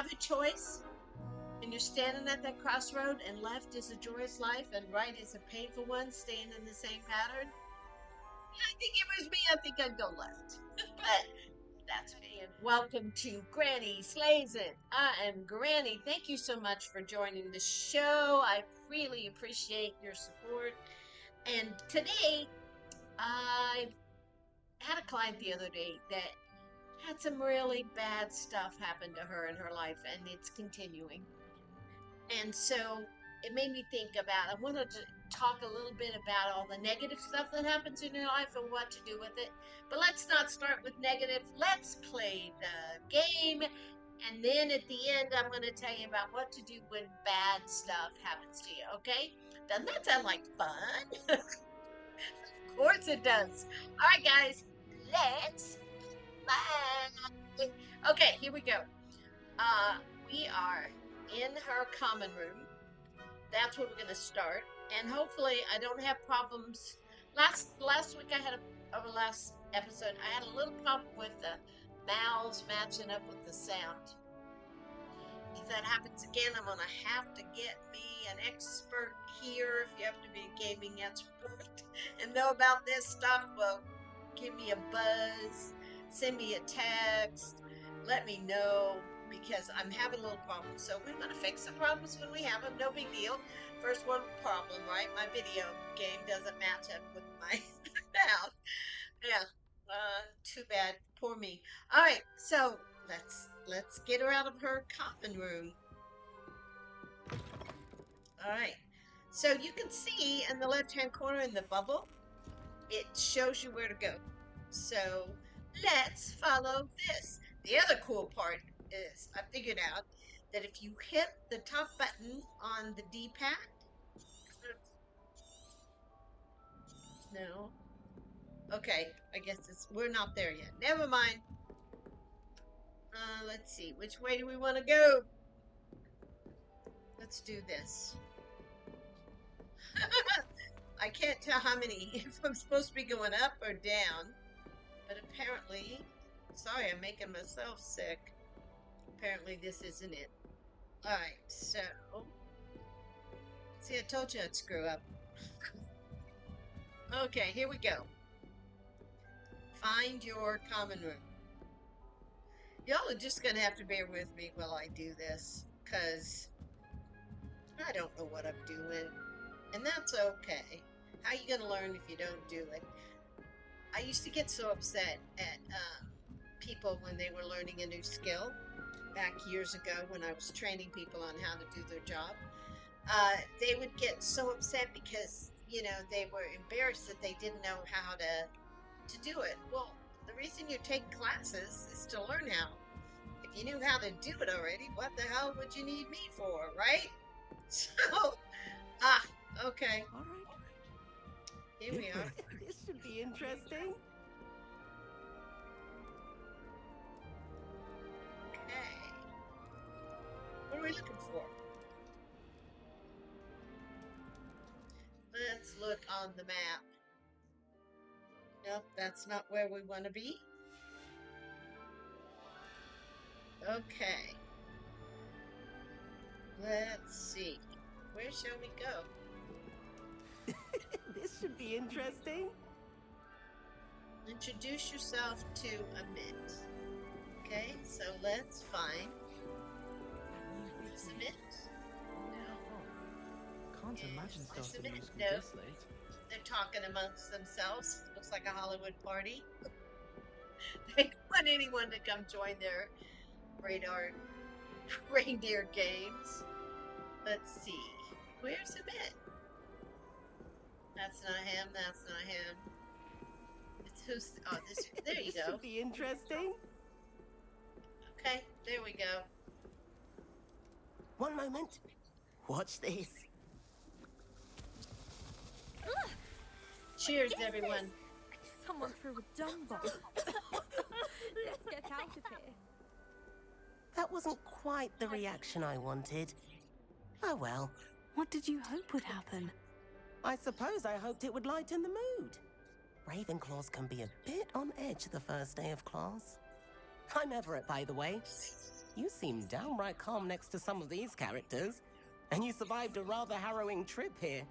have a choice and you're standing at that crossroad and left is a joyous life and right is a painful one, staying in the same pattern, I think it was me. I think I'd go left. But that's me. And welcome to Granny Slays It. I am Granny. Thank you so much for joining the show. I really appreciate your support. And today, I had a client the other day that had some really bad stuff happen to her in her life, and it's continuing. And so it made me think about, I wanted to talk a little bit about all the negative stuff that happens in your life and what to do with it. But let's not start with negative. Let's play the game. And then at the end, I'm going to tell you about what to do when bad stuff happens to you. Okay? Doesn't that sound like fun? Of course it does. All right, guys, let's play. Okay, here we go. We are in her common room. That's where we're going to start. And hopefully I don't have problems. Last week I had last episode, I had a little problem with the mouths matching up with the sound. If that happens again, I'm going to have to get me an expert here. If you have to be a gaming expert and know about this stuff, well, give me a buzz, send me a text, let me know, because I'm having a little problem. So we're going to fix the problems when we have them. No big deal. First one problem, right? My video game doesn't match up with my mouth. Yeah. Too bad. Poor me. All right. So let's get her out of her common room. All right. So you can see in the left-hand corner in the bubble, it shows you where to go. So let's follow this. The other cool part is I figured out that if you hit the top button on the D-pad, no, okay, I guess we're not there yet. Never mind. Let's see, which way do we want to go? Let's do this. I can't tell how many, if I'm supposed to be going up or down, but apparently, sorry, I'm making myself sick. Apparently this isn't it. All right, so, see, I told you I'd screw up. Okay, here we go. Find your common room. Y'all are just going to have to bear with me while I do this, because I don't know what I'm doing, and that's okay. How you going to learn if you don't do it? I used to get so upset at people when they were learning a new skill back years ago when I was training people on how to do their job. They would get so upset because, you know, they were embarrassed that they didn't know how to do it. Well, the reason you take classes is to learn how. If you knew how to do it already, what the hell would you need me for, right? So, okay. All right. Here we are. This should be interesting. Okay. What are we looking for? Let's look on the map. Nope, that's not where we want to be. Okay. Let's see. Where shall we go? This should be interesting. Introduce yourself to Amit. Okay, so let's find Amit. Can't imagine Yes, starting Amit. new school No. this late. They're talking amongst themselves. Looks like a Hollywood party. They don't want anyone to come join their reindeer games. Let's see. Where's Amit? That's not him. That's not him. It's who's? Oh, this. There you This go. should be interesting. Okay, there we go. One moment. Watch this. Cheers, everyone. Someone threw a dung bomb. Let's get out of here. That wasn't quite the reaction I wanted. Oh well. What did you hope would happen? I suppose I hoped it would lighten the mood. Ravenclaws can be a bit on edge the first day of class. I'm Everett, by the way. You seem downright calm next to some of these characters. And you survived a rather harrowing trip here.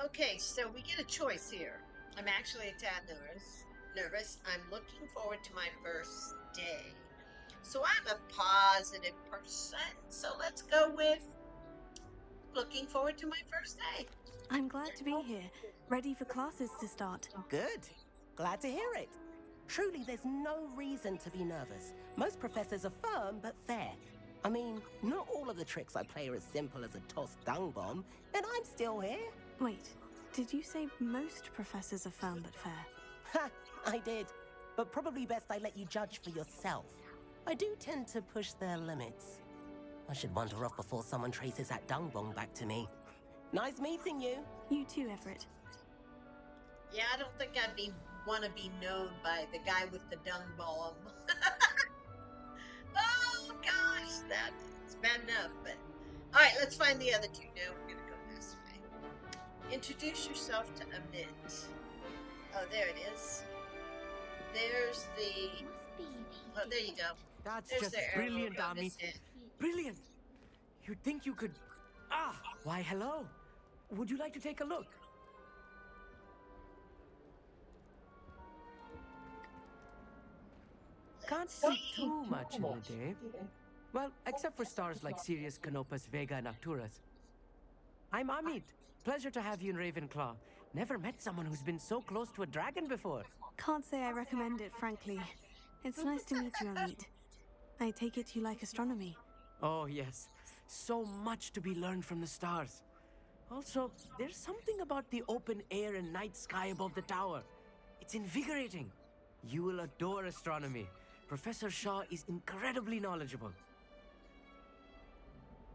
Okay, so we get a choice here. I'm actually a tad nervous. I'm looking forward to my first day. So I'm a positive person. So let's go with looking forward to my first day. I'm glad to be here, ready for classes to start. Good. Glad to hear it. Truly, there's no reason to be nervous. Most professors are firm but fair. I mean, not all of the tricks I play are as simple as a tossed dung bomb, and I'm still here. Wait, did you say most professors are firm but fair? Ha! I did. But probably best I let you judge for yourself. I do tend to push their limits. I should wander off before someone traces that dung bomb back to me. Nice meeting you. You too, Everett. Yeah, I don't think I'd want to be known by the guy with the dung bomb. Oh gosh, that is bad enough. But all right, let's find the other two now. We're gonna go this way. Introduce yourself to Amit. Oh, there it is. There's the. Oh, there you go. That's There's just the arrow brilliant, on Ami. his head. Brilliant! You'd think you could... Why, hello. Would you like to take a look? Can't see too much in the day. Well, except for stars like Sirius, Canopus, Vega, and Arcturus. I'm Amit. Pleasure to have you in Ravenclaw. Never met someone who's been so close to a dragon before. Can't say I recommend it, frankly. It's nice to meet you, Amit. I take it you like astronomy. Oh, yes. So much to be learned from the stars. Also, there's something about the open air and night sky above the tower. It's invigorating. You will adore astronomy. Professor Shaw is incredibly knowledgeable.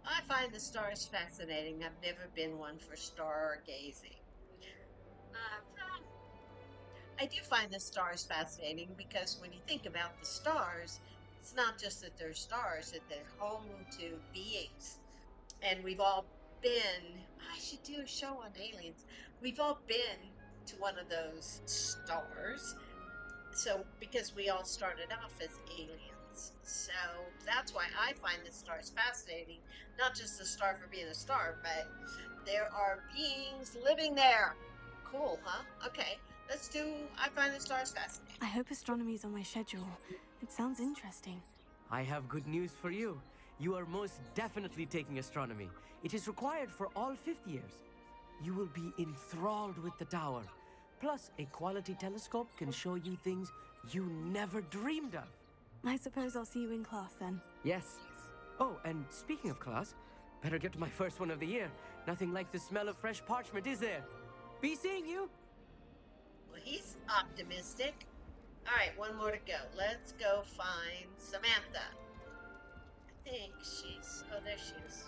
I find the stars fascinating. I've never been one for stargazing. I do find the stars fascinating because when you think about the stars, it's not just that they're stars, that they're home to beings. And we've all been, I should do a show on aliens. We've all been to one of those stars. So, because we all started off as aliens. So, that's why I find the stars fascinating. Not just the star for being a star, but there are beings living there. Cool, huh? Okay, let's do I find the stars fascinating. I hope astronomy's on my schedule. It sounds interesting. I have good news for you. You are most definitely taking astronomy. It is required for all 5th years. You will be enthralled with the tower. Plus, a quality telescope can show you things you never dreamed of. I suppose I'll see you in class then. Yes. Oh, and speaking of class, better get to my first one of the year. Nothing like the smell of fresh parchment, is there? Be seeing you. Well, he's optimistic. All right, one more to go. Let's go find Samantha. I think she's... Oh, there she is.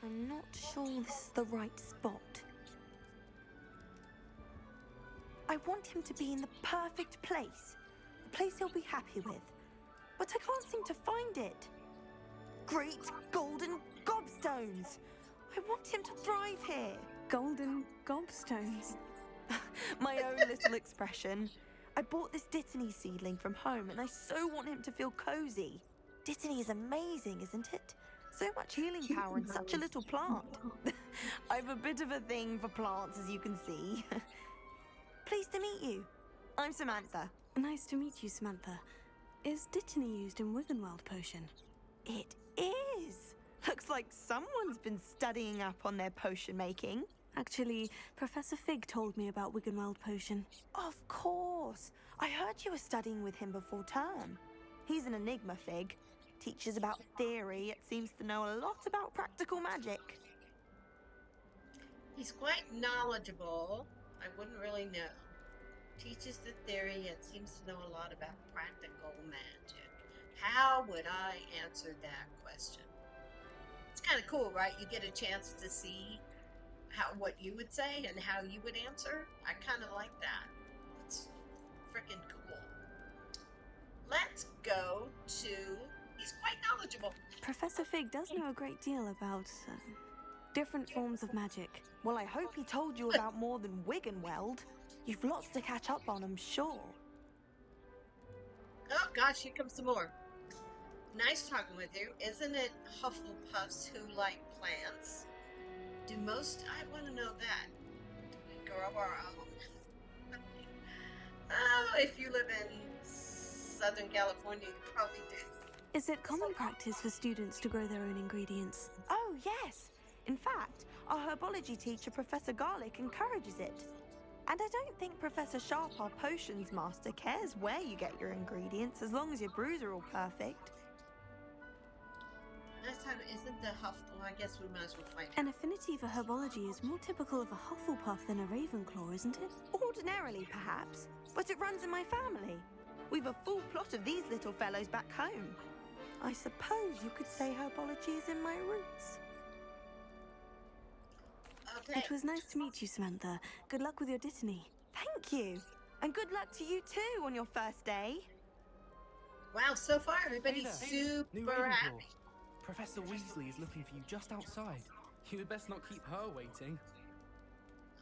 I'm not sure this is the right spot. I want him to be in the perfect place. A place he'll be happy with. But I can't seem to find it. Great golden gobstones! I want him to thrive here. Golden gobstones. My own little expression. I bought this Dittany seedling from home and I so want him to feel cozy. Dittany is amazing, isn't it? So much healing power in such a little plant. I've a bit of a thing for plants, as you can see. Pleased to meet you. I'm Samantha. Nice to meet you, Samantha. Is Dittany used in Wiggenweld potion? It is. Looks like someone's been studying up on their potion making. Actually, Professor Fig told me about Wiggenweld potion. Of course. I heard you were studying with him before term. He's an enigma, Fig. Teaches about theory, yet seems to know a lot about practical magic. He's quite knowledgeable. I wouldn't really know. Teaches the theory, yet seems to know a lot about practical magic. How would I answer that question? It's kind of cool, right? You get a chance to see what you would say and how you would answer. I kind of like that. It's freaking cool. Let's go to... He's quite knowledgeable. Professor Fig does know a great deal about different forms of magic. Well, I hope he told you about more than Wiggenweld. You've lots to catch up on, I'm sure. Oh, gosh, here comes some more. Nice talking with you. Isn't it Hufflepuffs who like plants? Do most? I want to know that. Do we grow our own? Oh, if you live in Southern California, you probably do. Is it common practice for students to grow their own ingredients? Oh, yes. In fact, our herbology teacher, Professor Garlick, encourages it. And I don't think Professor Sharp, our potions master, cares where you get your ingredients as long as your brews are all perfect. Next time, isn't the Hufflepuff? I guess we might as well find An out. affinity for herbology is more typical of a Hufflepuff than a Ravenclaw, isn't it? Ordinarily, perhaps, but it runs in my family. We've a full plot of these little fellows back home. I suppose you could say herbology is in my roots. Okay. It was nice to meet you, Samantha. Good luck with your Dittany. Thank you. And good luck to you too on your first day. Wow, so far everybody's New super Ravenclaw. happy. Professor Weasley is looking for you just outside. You had best not keep her waiting.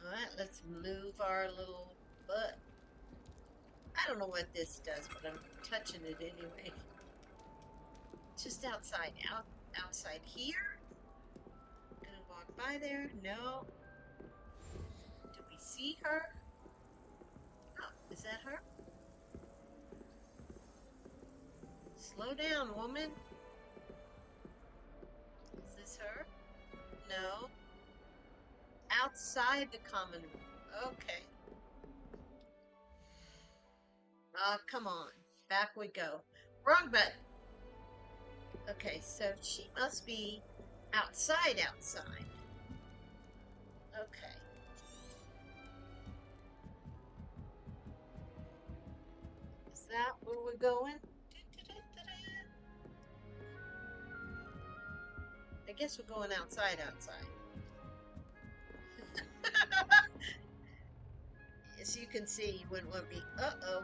Alright, let's move our little butt. I don't know what this does, but I'm touching it anyway. Just outside. Outside here? Gonna walk by there? No. Do we see her? Oh, is that her? Slow down, woman. Is this her? No. Outside the common room. Okay. Come on. Back we go. Wrong button. Okay, so she must be outside. Okay. Is that where we're going? I guess we're going outside. As you can see, you wouldn't want to be. Uh-oh.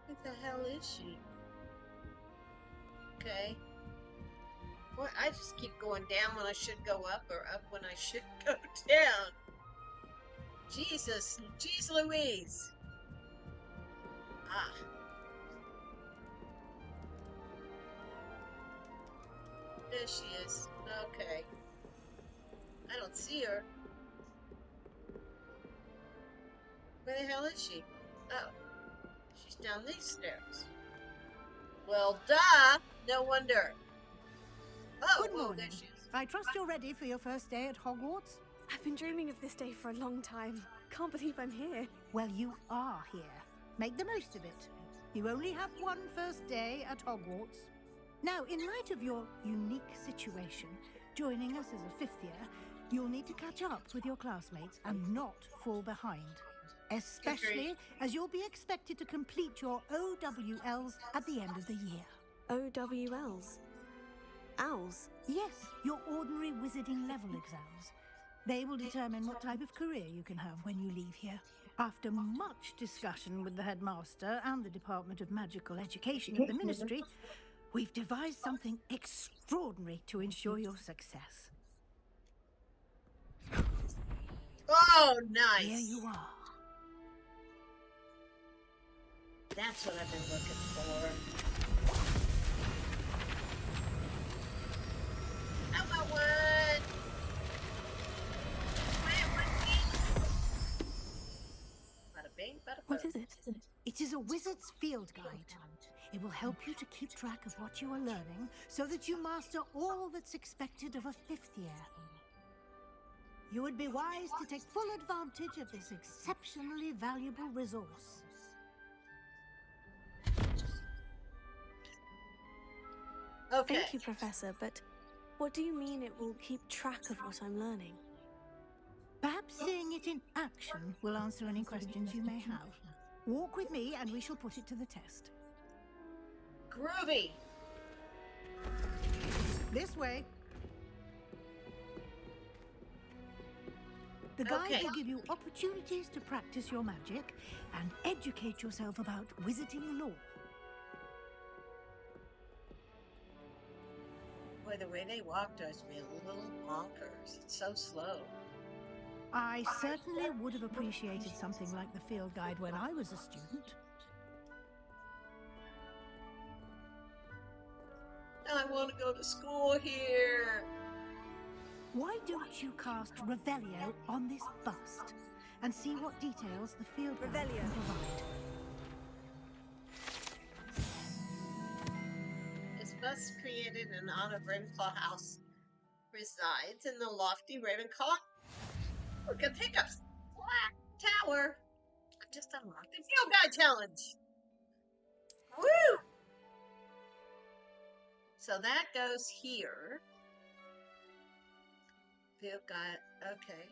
What the hell is she? Okay. Well, I just keep going down when I should go up, or up when I should go down. Jesus, jeez Louise. Ah. There she is. Okay. I don't see her. Where the hell is she? Oh. She's down these stairs. Well, duh! No wonder. Oh, Good whoa, morning. there she is. I trust you're ready for your first day at Hogwarts? I've been dreaming of this day for a long time. Can't believe I'm here. Well, you are here. Make the most of it. You only have one first day at Hogwarts. Now, in light of your unique situation, joining us as a fifth year, you'll need to catch up with your classmates and not fall behind. Especially as you'll be expected to complete your OWLs at the end of the year. OWLs? Owls? Yes, your ordinary wizarding level exams. They will determine what type of career you can have when you leave here. After much discussion with the headmaster and the Department of Magical Education at the Ministry, we've devised something extraordinary to ensure your success. Oh, nice. Here you are. That's what I've been looking for. I want one. Bada bing, bada What boom. is it? It is a wizard's field guide. It will help you to keep track of what you are learning so that you master all that's expected of a fifth year. You would be wise to take full advantage of this exceptionally valuable resource. Okay. Thank you, Professor, but what do you mean it will keep track of what I'm learning? Perhaps seeing it in action will answer any questions you may have. Walk with me and we shall put it to the test. Groovy. This way. The guide Okay. will give you opportunities to practice your magic and educate yourself about wizarding lore. Wait they walk drives me a little bonkers. It's so slow. I certainly would have appreciated something like the field guide when I was a student. I want to go to school here. Why don't you cast Revelio on this bust and see what details the field guide Revelio. can provide? This bust created in honor of Ravenclaw House resides in the lofty Ravenclaw. Look at Hiccup's Black Tower. I just unlocked the Field Guide Challenge. Woo! So that goes here. Field Guide, okay.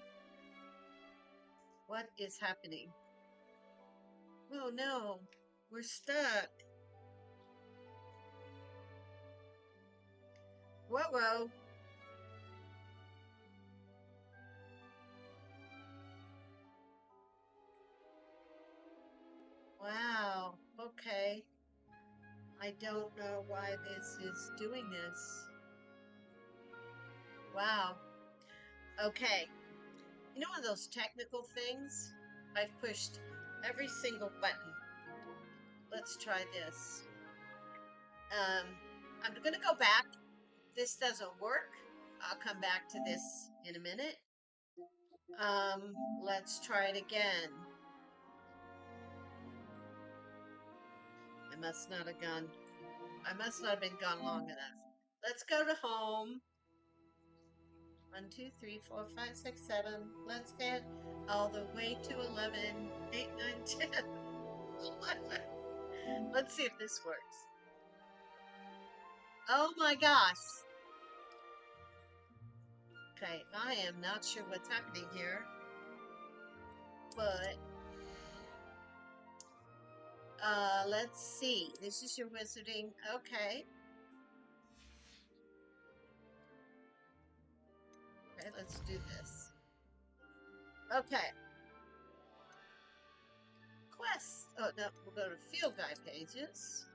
What is happening? Oh no, we're stuck. Whoa. Wow, okay. I don't know why this is doing this. Wow. Okay. You know one of those technical things? I've pushed every single button. Let's try this. I'm gonna go back. This doesn't work. I'll come back to this in a minute. Let's try it again. I must not have been gone long enough. Let's go to home. 1, 2, 3, 4, 5, 6, 7. Let's get all the way to 11, 8, 9, 10, 11. Let's see if this works. Oh my gosh. Okay, I am not sure what's happening here. But let's see. This is your wizarding. Okay. Okay, let's do this. Okay. Quests. Oh, no, we'll go to field guide pages.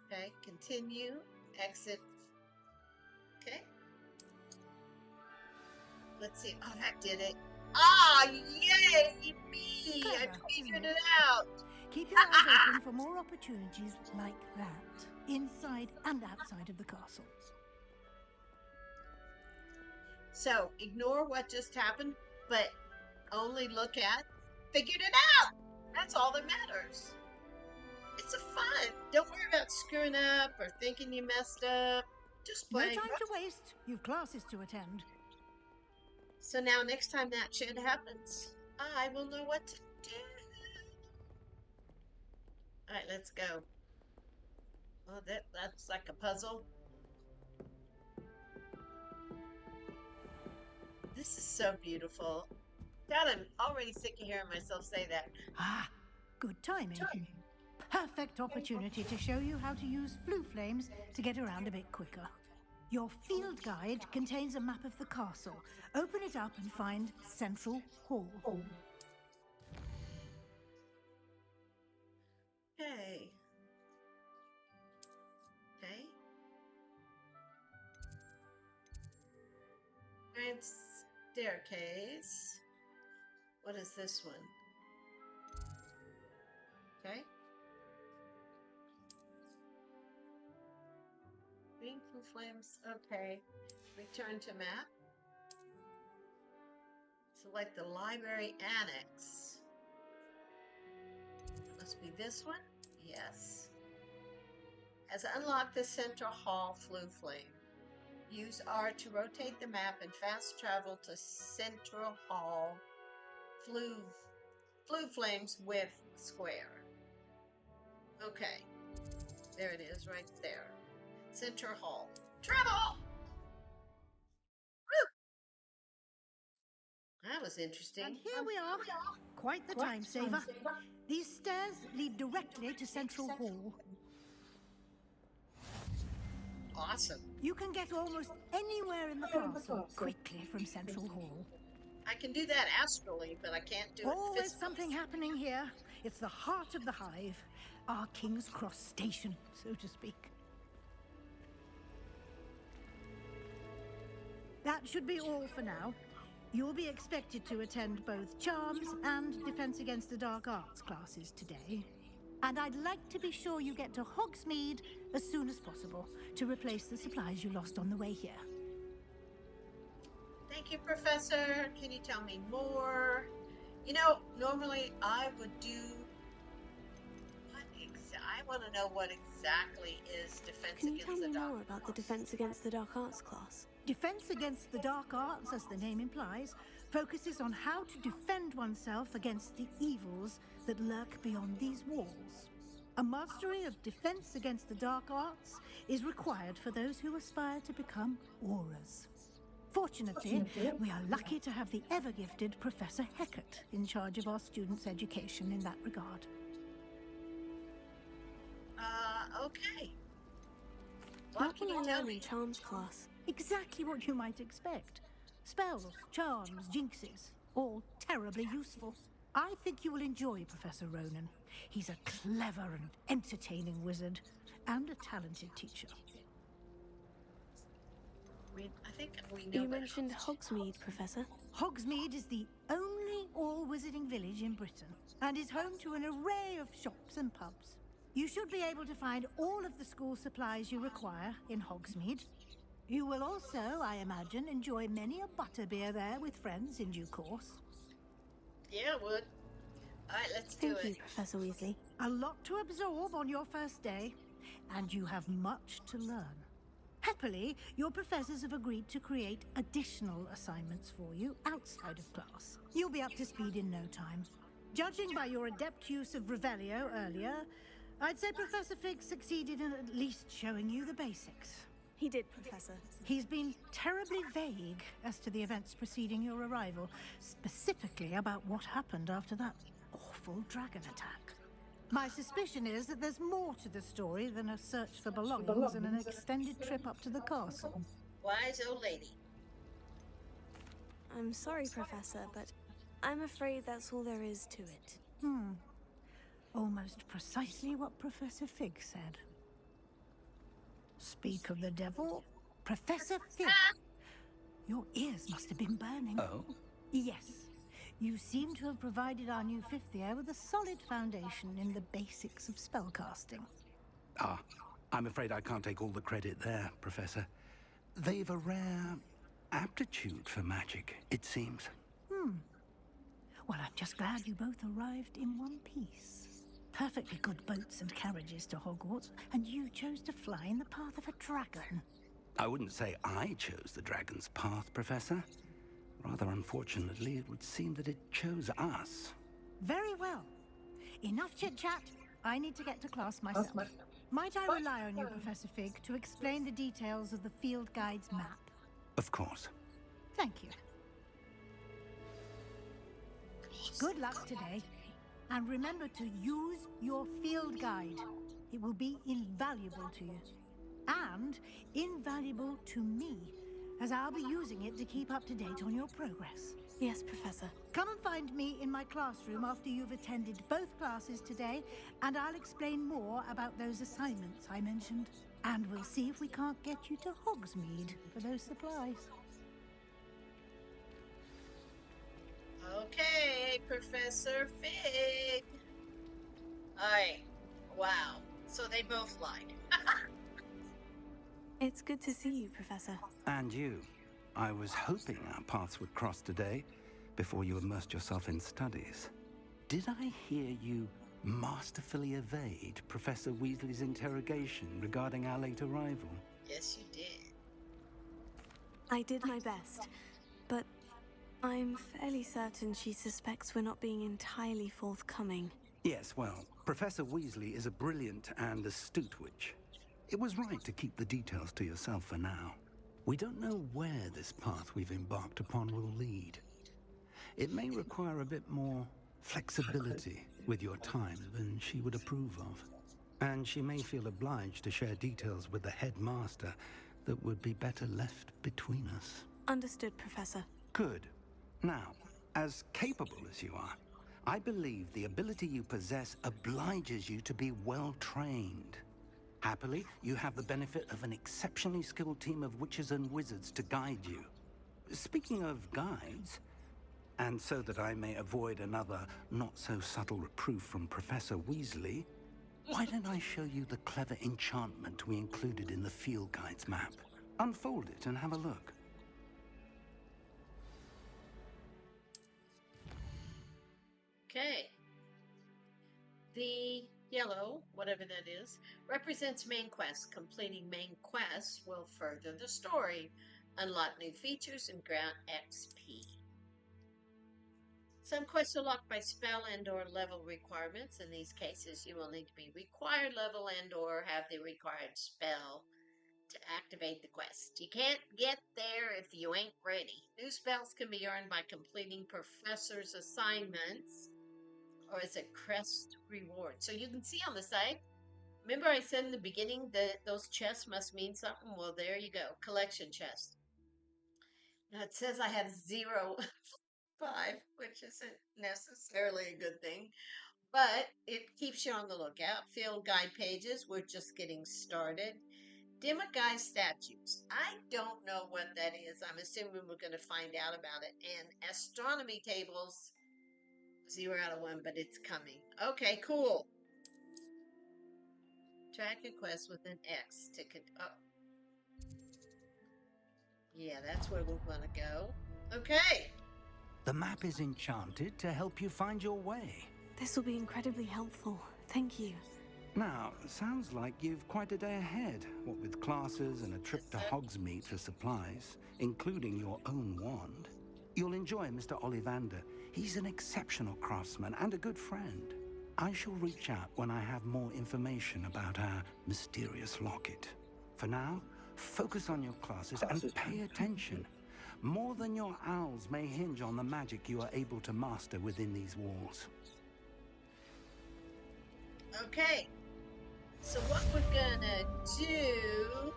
Okay, continue. Exit. Okay. Let's see. Oh, that did it. Ah, yay, me! I figured it out. Keep your eyes open for more opportunities like that, inside and outside of the castle. So, ignore what just happened, but only look at, figured it out! That's all that matters. It's a fun. Don't worry about screwing up or thinking you messed up. Just No play. time to waste. You've classes to attend. So now next time that shit happens, I will know what to do. Alright, let's go. Oh, that's like a puzzle. This is so beautiful. God, I'm already sick of hearing myself say that. Ah, good timing. Perfect opportunity to show you how to use flue flames to get around a bit quicker. Your field guide contains a map of the castle. Open it up and find Central Hall. Okay. Okay. Grand staircase. What is this one? Okay. Green flue flames. Okay. Return to map. Select the library annex. Must be this one? Yes. Has unlocked the Central Hall flue flame. Use R to rotate the map and fast travel to Central Hall flue flames with square. Okay. There it is, right there. Central Hall. Travel! Woo! That was interesting. And here we are. Quite the time saver. These stairs lead directly to Central Hall. Awesome. You can get almost anywhere in the castle quickly from Central Hall. I can do that astrally, but I can't do it Always physically. something happening here. It's the heart of the hive. Our King's Cross station, so to speak. That should be all for now. You'll be expected to attend both Charms and Defense Against the Dark Arts classes today. And I'd like to be sure you get to Hogsmeade as soon as possible to replace the supplies you lost on the way here. Thank you, Professor. Can you tell me more? You know, normally I would do... I want to know what exactly is Defense Can you Against tell the me Dark more about the Arts? Defense Against the Dark Arts class? Defense Against the Dark Arts, as the name implies, focuses on how to defend oneself against the evils that lurk beyond these walls. A mastery of Defense Against the Dark Arts is required for those who aspire to become Aurors. Fortunately, we are lucky to have the ever-gifted Professor Hecat in charge of our students' education in that regard. Okay. What can will you I tell learn me? in Charms class? Exactly what you might expect. Spells, charms, jinxes, all terribly useful. I think you will enjoy Professor Ronan. He's a clever and entertaining wizard, and a talented teacher. I think we know You that. mentioned Hogsmeade, Professor. Hogsmeade is the only all-wizarding village in Britain, and is home to an array of shops and pubs. You should be able to find all of the school supplies you require in Hogsmeade. You will also, I imagine, enjoy many a butterbeer there with friends in due course. Yeah, it would. All right, let's do Thank you, it. Professor Weasley. A lot to absorb on your first day, and you have much to learn. Happily, your professors have agreed to create additional assignments for you outside of class. You'll be up to speed in no time. Judging by your adept use of Revelio earlier, I'd say Professor Fig succeeded in at least showing you the basics. He did, Professor. He's been terribly vague as to the events preceding your arrival, specifically about what happened after that awful dragon attack. My suspicion is that there's more to the story than a search for belongings and an extended trip up to the castle. Wise old lady. I'm sorry, Professor, but I'm afraid that's all there is to it. Almost precisely what Professor Fig said. Speak of the devil, Professor Fig. Your ears must have been burning. Oh? Yes. You seem to have provided our new fifth year with a solid foundation in the basics of spellcasting. Ah, I'm afraid I can't take all the credit there, Professor. They've a rare aptitude for magic, it seems. Well, I'm just glad you both arrived in one piece. Perfectly good boats and carriages to Hogwarts, and you chose to fly in the path of a dragon. I wouldn't say I chose the dragon's path, Professor. Rather unfortunately, it would seem that it chose us. Very well. Enough chit-chat. I need to get to class myself. Might I rely on you, Professor Fig, to explain the details of the field guide's map? Of course. Thank you. Good luck today. And remember to use your field guide. It will be invaluable to you. And invaluable to me, as I'll be using it to keep up to date on your progress. Yes, Professor. Come and find me in my classroom after you've attended both classes today, and I'll explain more about those assignments I mentioned. And we'll see if we can't get you to Hogsmeade for those supplies. Okay, Professor Fig. Alright. Wow. So they both lied. It's good to see you, Professor. And you. I was hoping our paths would cross today, before you immersed yourself in studies. Did I hear you masterfully evade Professor Weasley's interrogation regarding our late arrival? Yes, you did. I did my best, but I'm fairly certain she suspects we're not being entirely forthcoming. Yes, well, Professor Weasley is a brilliant and astute witch. It was right to keep the details to yourself for now. We don't know where this path we've embarked upon will lead. It may require a bit more flexibility with your time than she would approve of. And she may feel obliged to share details with the headmaster that would be better left between us. Understood, Professor. Good. Now, as capable as you are, I believe the ability you possess obliges you to be well trained. Happily, you have the benefit of an exceptionally skilled team of witches and wizards to guide you. speaking of guides, and so that I may avoid another not-so-subtle reproof from Professor Weasley, why don't I show you the clever enchantment we included in the field guide's map? Unfold it and have a look. Okay. The yellow, whatever that is, represents main quests. Completing main quests will further the story, unlock new features, and grant XP. Some quests are locked by spell and/or level requirements. In these cases, you will need to be required level and/or have the required spell to activate the quest. You can't get there if you ain't ready. New spells can be earned by completing professor's assignments or as a crest reward. So you can see on the side, remember I said in the beginning that those chests must mean something? Well, there you go. Collection chest. Now it says I have 0, 5, which isn't necessarily a good thing, but it keeps you on the lookout. Field guide pages, we're just getting started. Demiguise statues. I don't know what that is. I'm assuming we're going to find out about it. And astronomy tables, 0 out of 1, but it's coming. Okay, cool. Track a quest with an X to yeah, that's where we're going to go. Okay. The map is enchanted to help you find your way. This will be incredibly helpful. Thank you. Now, sounds like you've quite a day ahead, what with classes and a trip to Hogsmeade for supplies, including your own wand. You'll enjoy Mr. Ollivander. He's an exceptional craftsman and a good friend. I shall reach out when I have more information about our mysterious locket. For now, focus on your classes and pay attention. More than your owls may hinge on the magic you are able to master within these walls. Okay. So what we're gonna do...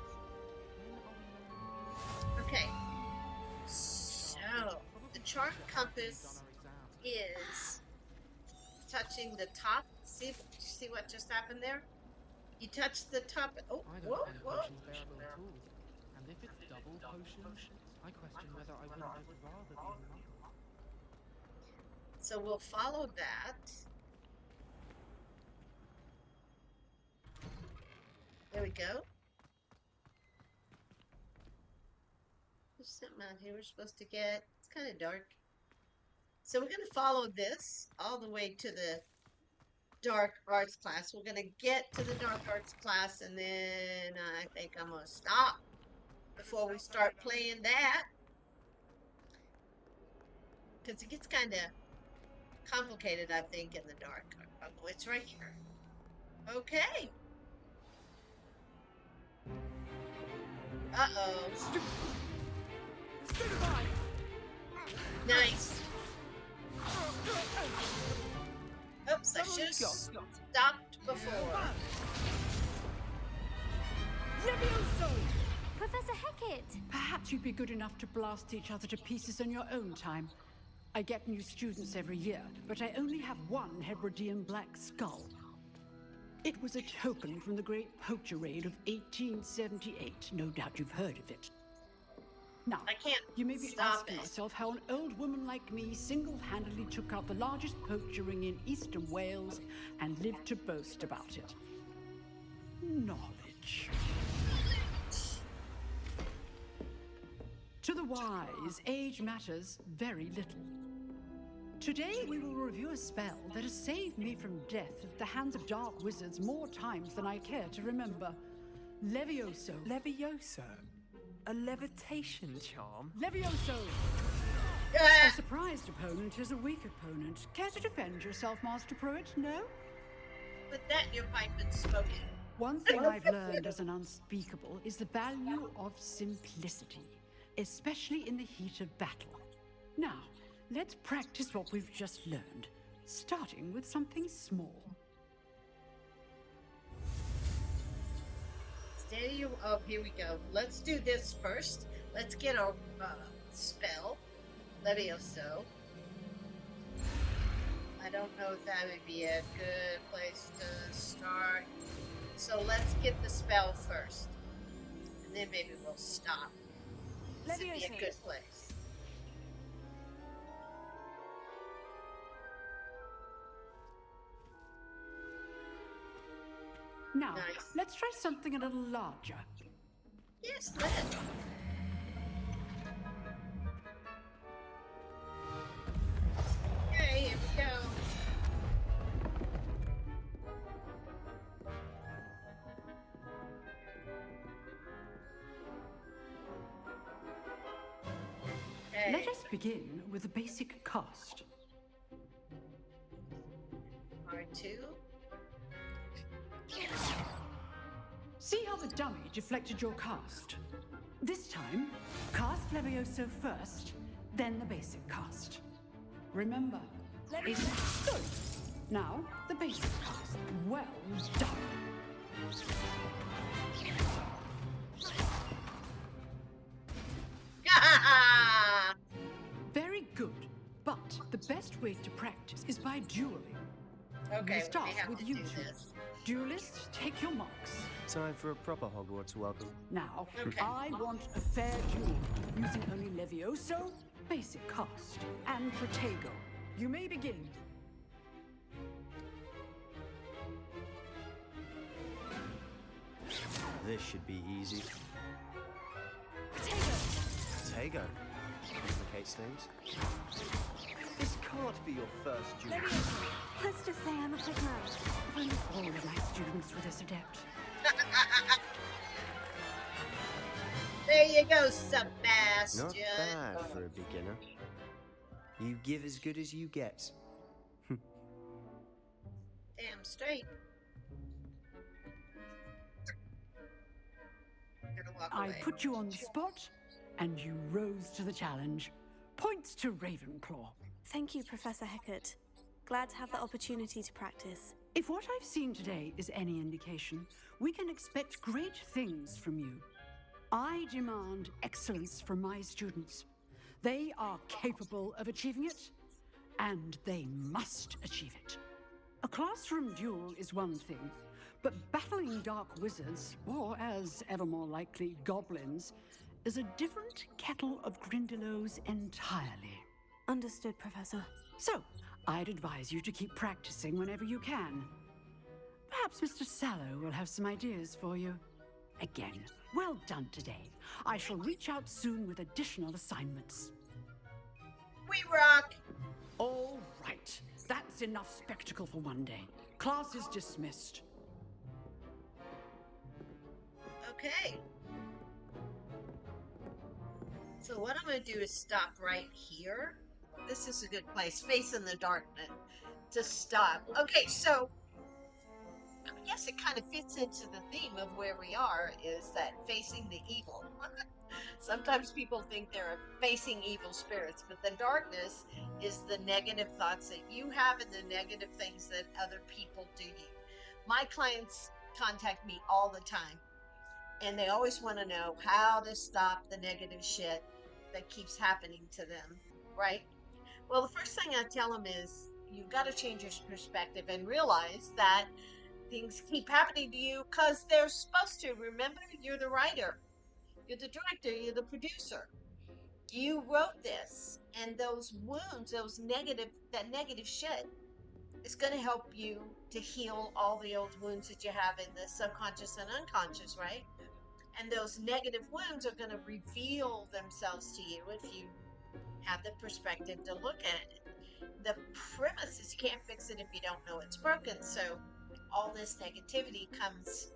Okay. So, the chart compass is touching the top. See what just happened there? You touch the top. Oh, whoa, whoa. And if it's double potions, I question whether I wouldn't rather be in luck. So we'll follow that. There we go. There's something out here we're supposed to get. It's kind of dark. So we're going to follow this all the way to the dark arts class. We're going to get to the dark arts class, and then I think I'm going to stop before we start playing that. Because it gets kind of complicated, I think, in the dark. Oh, it's right here. Okay. Uh-oh. Nice. Oops, I should have stopped before. Levioso! Professor Hecat! Perhaps you'd be good enough to blast each other to pieces in your own time. I get new students every year, but I only have one Hebridean black skull. It was a token from the Great Poacher Raid of 1878. No doubt you've heard of it. Now, I can't you may be stop asking it. yourself how an old woman like me single-handedly took out the largest poacher ring in eastern Wales and lived to boast about it. Knowledge. To the wise, age matters very little. Today we will review a spell that has saved me from death at the hands of dark wizards more times than I care to remember. Levioso. Levioso? A levitation charm? Levioso! A surprised opponent is a weak opponent. Care to defend yourself, Master Pruitt? No? Put that in your pipe and smoke it. One thing I've learned as an unspeakable is the value of simplicity, especially in the heat of battle. Now, let's practice what we've just learned, starting with something small. Steady. Oh, here we go. Let's do this first. Let's get our spell, Levioso. I don't know if that would be a good place to start. So let's get the spell first, and then maybe we'll stop. This would be a good place. Now, Nice. let's try something a little larger. Yes, let's. Okay, here we go. Okay. Let us begin with the basic cast. R2. See how the dummy deflected your cast? This time, cast Levioso first, then the basic cast. Remember, it's good. Now, the basic cast. Well done. Very good. But the best way to practice is by dueling. Okay, We'll start we have with to you do two. this. Duelists, take your marks. Time for a proper Hogwarts welcome. Now, Okay. I want a fair duel, using only Levioso, basic cast, and Protego. You may begin. This should be easy. Protego! Tego. Complicates things. This can't be your first duel. Levioso! Let's just say I'm a quick man. If only all of my students were this adept. There you go, Sebastian. Not bad for a beginner. You give as good as you get. Damn straight. I'm gonna walk I away. put you on the spot, and you rose to the challenge. Points to Ravenclaw. Thank you, Professor Hecat. Glad to have the opportunity to practice. If what I've seen today is any indication, we can expect great things from you. I demand excellence from my students. They are capable of achieving it, and they must achieve it. A classroom duel is one thing, but battling dark wizards, or as ever more likely, goblins, is a different kettle of Grindylows entirely. Understood, Professor. So, I'd advise you to keep practicing whenever you can. Perhaps Mr. Sallow will have some ideas for you. Again, well done today. I shall reach out soon with additional assignments. We rock. All right, that's enough spectacle for one day. Class is dismissed. Okay. So what I'm going to do is stop right here. This is a good place, facing the darkness, to stop. Okay, so I guess it kind of fits into the theme of where we are, is that facing the evil. Sometimes people think they're facing evil spirits, but the darkness is the negative thoughts that you have and the negative things that other people do to you. My clients contact me all the time, and they always want to know how to stop the negative shit that keeps happening to them, right? Well, the first thing I tell them is you've got to change your perspective and realize that things keep happening to you because they're supposed to. Remember, you're the writer, you're the director, you're the producer. You wrote this, and those wounds, that negative shit is going to help you to heal all the old wounds that you have in the subconscious and unconscious, right? And those negative wounds are going to reveal themselves to you if you have the perspective to look at it. The premise is you can't fix it if you don't know it's broken. So all this negativity comes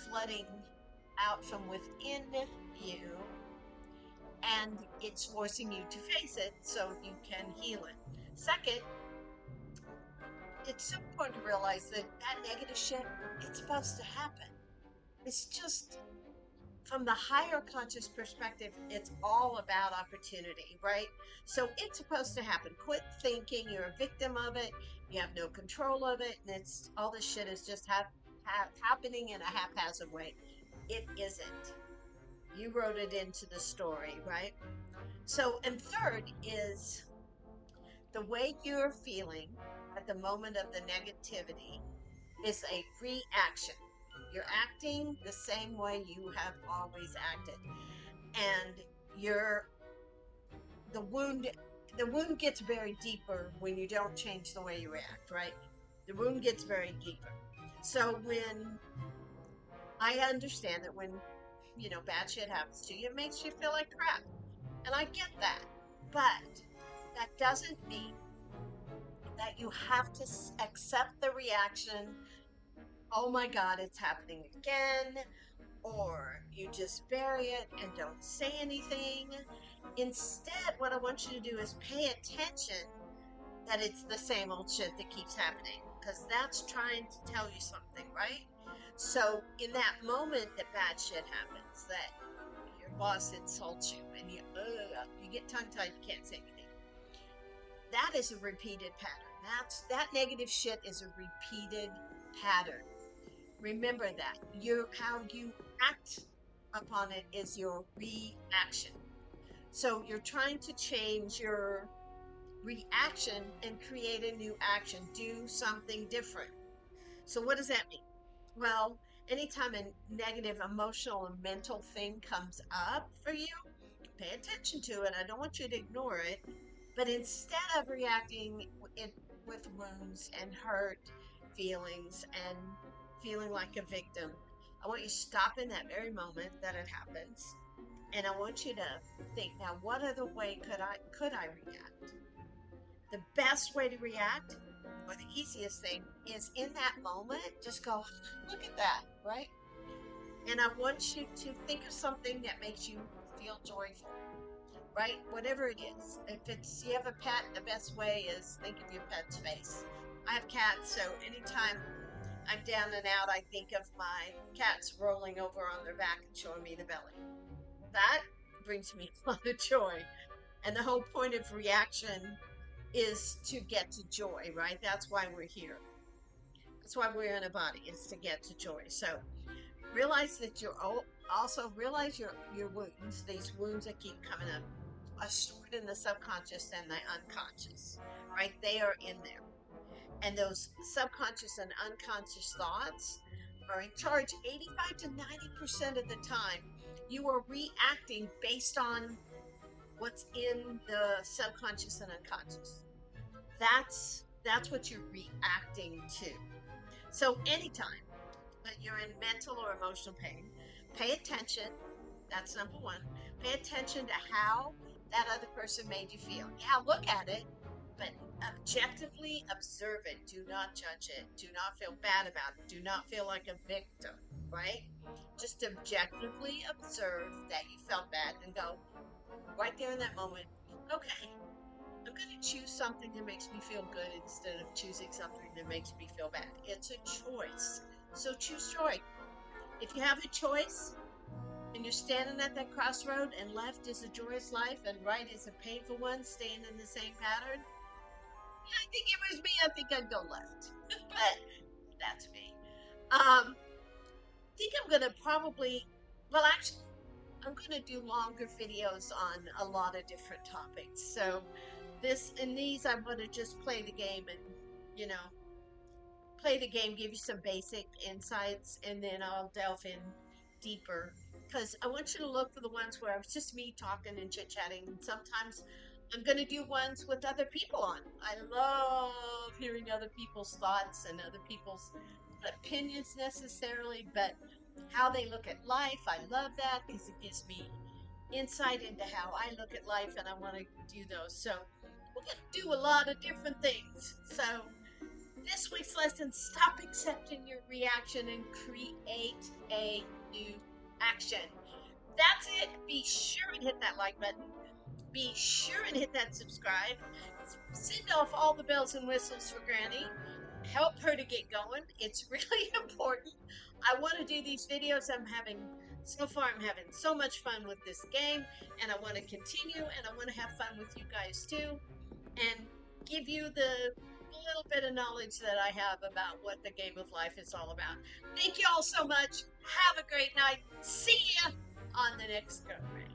flooding out from within you, and it's forcing you to face it so you can heal it. Second, it's so important to realize that negative shit, it's supposed to happen. It's just, from the higher conscious perspective, it's all about opportunity, right? So it's supposed to happen. Quit thinking you're a victim of it, you have no control of it, and it's all this shit is just happening in a haphazard way. It isn't. You wrote it into the story, right? So, and third is the way you're feeling at the moment of the negativity is a reaction. You're acting the same way you have always acted. And the wound gets very deeper when you don't change the way you react, right? The wound gets very deeper. So when I understand that when, bad shit happens to you, it makes you feel like crap. And I get that. But that doesn't mean that you have to accept the reaction, oh my God, it's happening again, or you just bury it and don't say anything. Instead, what I want you to do is pay attention that it's the same old shit that keeps happening, because that's trying to tell you something, right? So in that moment that bad shit happens, that your boss insults you and you get tongue-tied, you can't say anything, that is a repeated pattern. That negative shit is a repeated pattern. Remember that. How you act upon it is your reaction. So you're trying to change your reaction and create a new action. Do something different. So what does that mean? Well, anytime a negative emotional and mental thing comes up for you, pay attention to it. I don't want you to ignore it. But instead of reacting with wounds and hurt feelings and feeling like a victim, I want you to stop in that very moment that it happens. And I want you to think, now, what other way could I react? The best way to react, or the easiest thing, is in that moment, just go, look at that, right? And I want you to think of something that makes you feel joyful, right? Whatever it is. If it's, you have a pet, the best way is think of your pet's face. I have cats, so anytime I'm down and out, I think of my cats rolling over on their back and showing me the belly. That brings me a lot of joy. And the whole point of reaction is to get to joy, right? That's why we're here. That's why we're in a body, is to get to joy. So realize that realize your wounds, these wounds that keep coming up, are stored in the subconscious and the unconscious, right? They are in there. And those subconscious and unconscious thoughts are in charge 85 to 90% of the time. You are reacting based on what's in the subconscious and unconscious. That's what you're reacting to. So anytime that you're in mental or emotional pain, pay attention. That's number one. Pay attention to how that other person made you feel. Yeah, look at it, but objectively observe it. Do not judge it. Do not feel bad about it. Do not feel like a victim, right? Just objectively observe that you felt bad and go, right there in that moment, okay, I'm going to choose something that makes me feel good instead of choosing something that makes me feel bad. It's a choice. So choose joy. If you have a choice and you're standing at that crossroad and left is a joyous life and right is a painful one, staying in the same pattern, I think it was me. I think I'd go left. But that's me. I think I'm going to probably, well, actually, I'm going to do longer videos on a lot of different topics. So in these, I'm going to just play the game and, play the game, give you some basic insights, and then I'll delve in deeper. Because I want you to look for the ones where it's just me talking and chit-chatting. Sometimes I'm going to do ones with other people on. I love hearing other people's thoughts and other people's opinions necessarily, but how they look at life. I love that because it gives me insight into how I look at life, and I want to do those. So we're going to do a lot of different things. So this week's lesson, stop accepting your reaction and create a new action. That's it. Be sure and hit that like button. Be sure and hit that subscribe. Send off all the bells and whistles for Granny. Help her to get going. It's really important. I want to do these videos. So far I'm having so much fun with this game, and I want to continue, and I want to have fun with you guys too, and give you the little bit of knowledge that I have about what the game of life is all about. Thank you all so much. Have a great night. See ya on the next Go Granny.